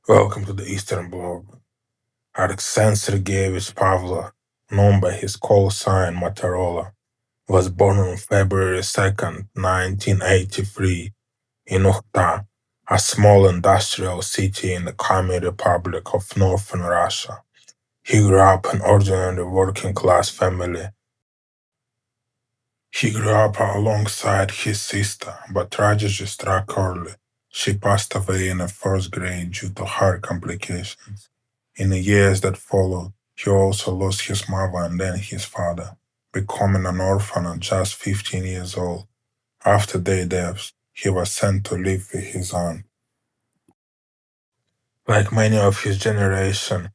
Welcome to the Eastern Bloc. Arsen Pavlov, known by his call sign Motorola, was born on February 2nd, 1983, in Ukhta, a small industrial city in the Communist Republic of Northern Russia. He grew up in an ordinary working-class family. He grew up alongside his sister, but tragedy struck early. She passed away in the first grade due to heart complications. In the years that followed, he also lost his mother and then his father, becoming an orphan at just 15 years old. After their deaths, he was sent to live with his aunt. Like many of his generation,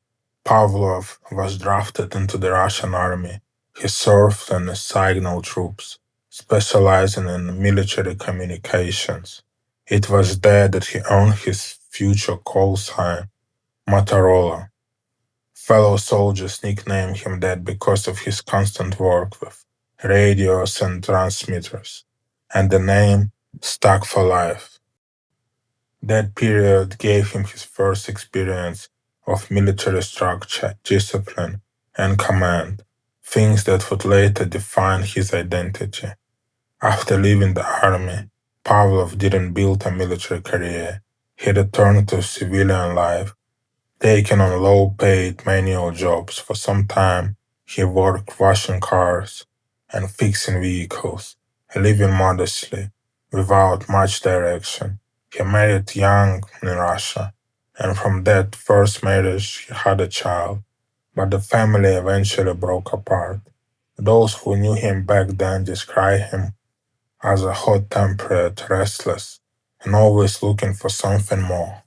Pavlov was drafted into the Russian army. He served in the signal troops, specializing in military communications. It was there that he earned his future call sign, Motorola. Fellow soldiers nicknamed him that because of his constant work with radios and transmitters, and the name stuck for life. That period gave him his first experience of military structure, discipline, and command, things that would later define his identity. After leaving the army, Pavlov didn't build a military career. He returned to civilian life, taking on low-paid manual jobs. For some time, he worked washing cars and fixing vehicles, living modestly, without much direction. He married young in Russia, and from that first marriage he had a child, but the family eventually broke apart. Those who knew him back then described him as a hot-tempered, restless, and always looking for something more.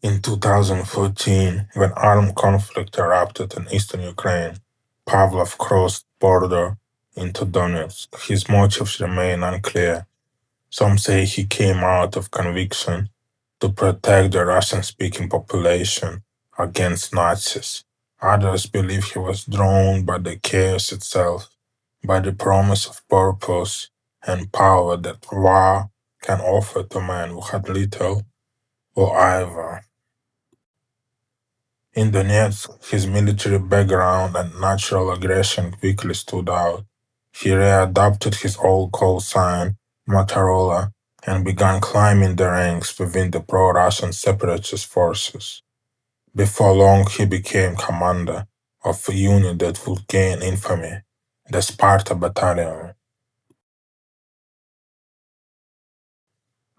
In 2014, when armed conflict erupted in eastern Ukraine, Pavlov crossed border into Donetsk. His motives remain unclear. Some say he came out of conviction to protect the Russian-speaking population against Nazis. Others believe he was drawn by the chaos itself, by the promise of purpose and power that war can offer to men who had little or either. In Donetsk, his military background and natural aggression quickly stood out. He readopted his old call sign, Motorola, and began climbing the ranks within the pro-Russian separatist forces. Before long, he became commander of a unit that would gain infamy, the Sparta Battalion.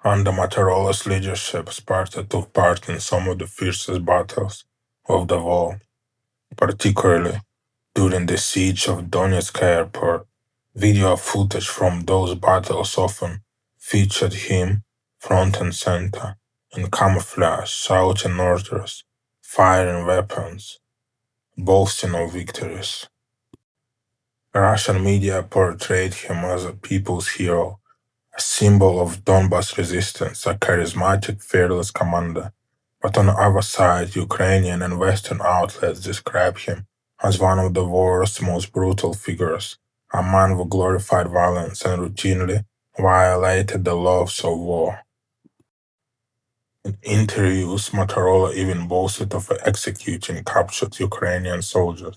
Under Motorola's leadership, Sparta took part in some of the fiercest battles of the war, particularly during the siege of Donetsk airport. Video footage from those battles often featured him front and center, in camouflage, shouting orders, firing weapons, boasting of victories. Russian media portrayed him as a people's hero, a symbol of Donbas resistance, a charismatic, fearless commander. But on the other side, Ukrainian and Western outlets describe him as one of the war's most brutal figures, a man who glorified violence and routinely violated the laws of war. In interviews, Motorola even boasted of executing captured Ukrainian soldiers,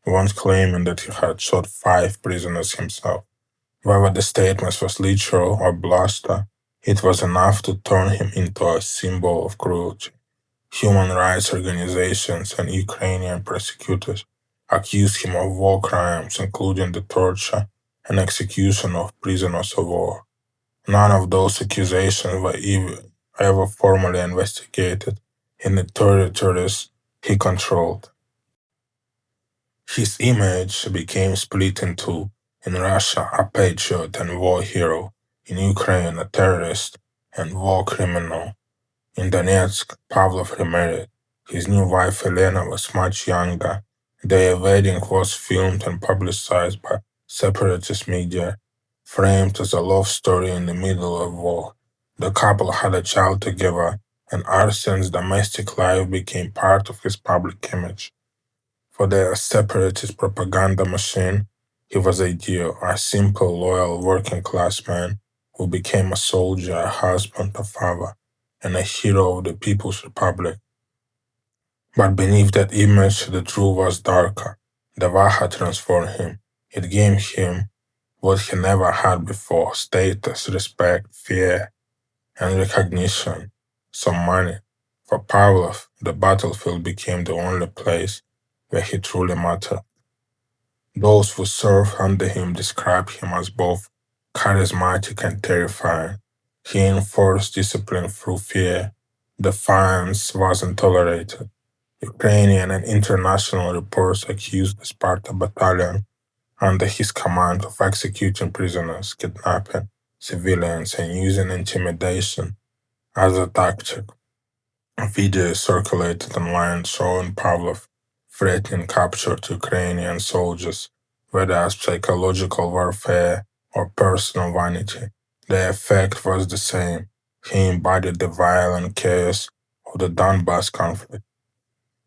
once claiming that he had shot 5 prisoners himself. Whether the statement was literal or bluster, it was enough to turn him into a symbol of cruelty. Human rights organizations and Ukrainian prosecutors accused him of war crimes, including the torture and execution of prisoners of war. None of those accusations were ever formally investigated in the territories he controlled. His image became split in two: in Russia, a patriot and war hero; in Ukraine, a terrorist and war criminal. In Donetsk, Pavlov remarried. His new wife Elena was much younger. Their wedding was filmed and publicized by separatist media, framed as a love story in the middle of war. The couple had a child together, and Arsen's domestic life became part of his public image. For the separatist propaganda machine, he was ideal, a simple, loyal, working-class man who became a soldier, a husband, a father, and a hero of the People's Republic. But beneath that image, the truth was darker. The war had transformed him. It gave him what he never had before: status, respect, fear, and recognition, some money. For Pavlov, the battlefield became the only place where he truly mattered. Those who served under him described him as both charismatic and terrifying. He enforced discipline through fear. Defiance wasn't tolerated. Ukrainian and international reports accused the Sparta battalion under his command of executing prisoners, kidnapping civilians, and using intimidation as a tactic. A video circulated online showing Pavlov threatening capture to Ukrainian soldiers, whether as psychological warfare or personal vanity. The effect was the same. He embodied the violent chaos of the Donbas conflict.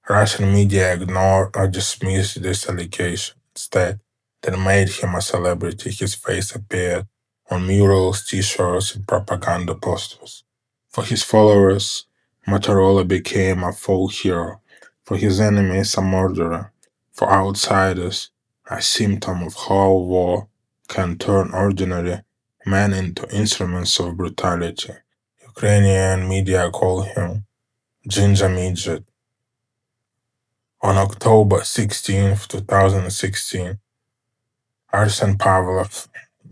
Russian media ignored or dismissed this allegation. Instead, they made him a celebrity. His face appeared on murals, t-shirts, and propaganda posters. For his followers, Motorola became a folk hero. For his enemies, a murderer. For outsiders, a symptom of how war can turn ordinary men into instruments of brutality. Ukrainian media call him Ginger Midget. On October 16, 2016, Arsen Pavlov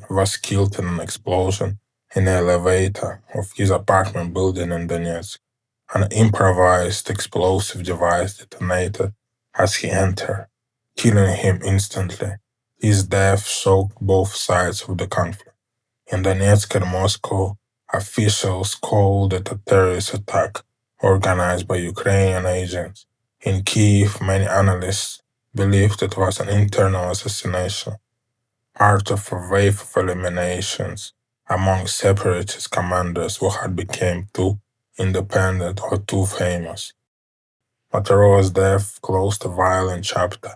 was killed in an explosion in the elevator of his apartment building in Donetsk. An improvised explosive device detonated as he entered, killing him instantly. His death shocked both sides of the conflict. In Donetsk and Moscow, officials called it a terrorist attack organized by Ukrainian agents. In Kiev, many analysts believed it was an internal assassination, part of a wave of eliminations among separatist commanders who had become too independent or too famous. Motorola's death closed a violent chapter,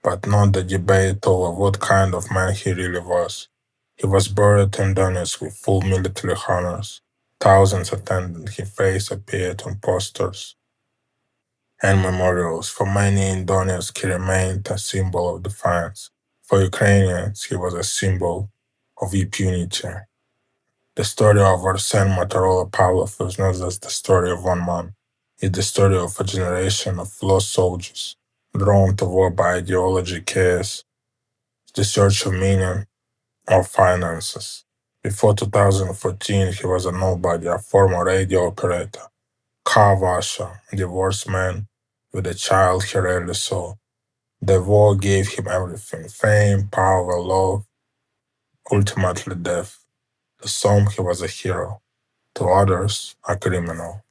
but not the debate over what kind of man he really was. He was buried in Donetsk with full military honors. Thousands attended. His face appeared on posters and memorials. For many in Donetsk, he remained a symbol of defiance. For Ukrainians, he was a symbol of impunity. The story of Arsen Motorola Pavlov is not just the story of one man. It's the story of a generation of lost soldiers, drawn to war by ideology, chaos, the search of meaning, or finances. Before 2014, he was a nobody, a former radio operator, car washer, divorced man with a child he rarely saw. The war gave him everything: fame, power, love, ultimately death. To some, he was a hero. To others, a criminal.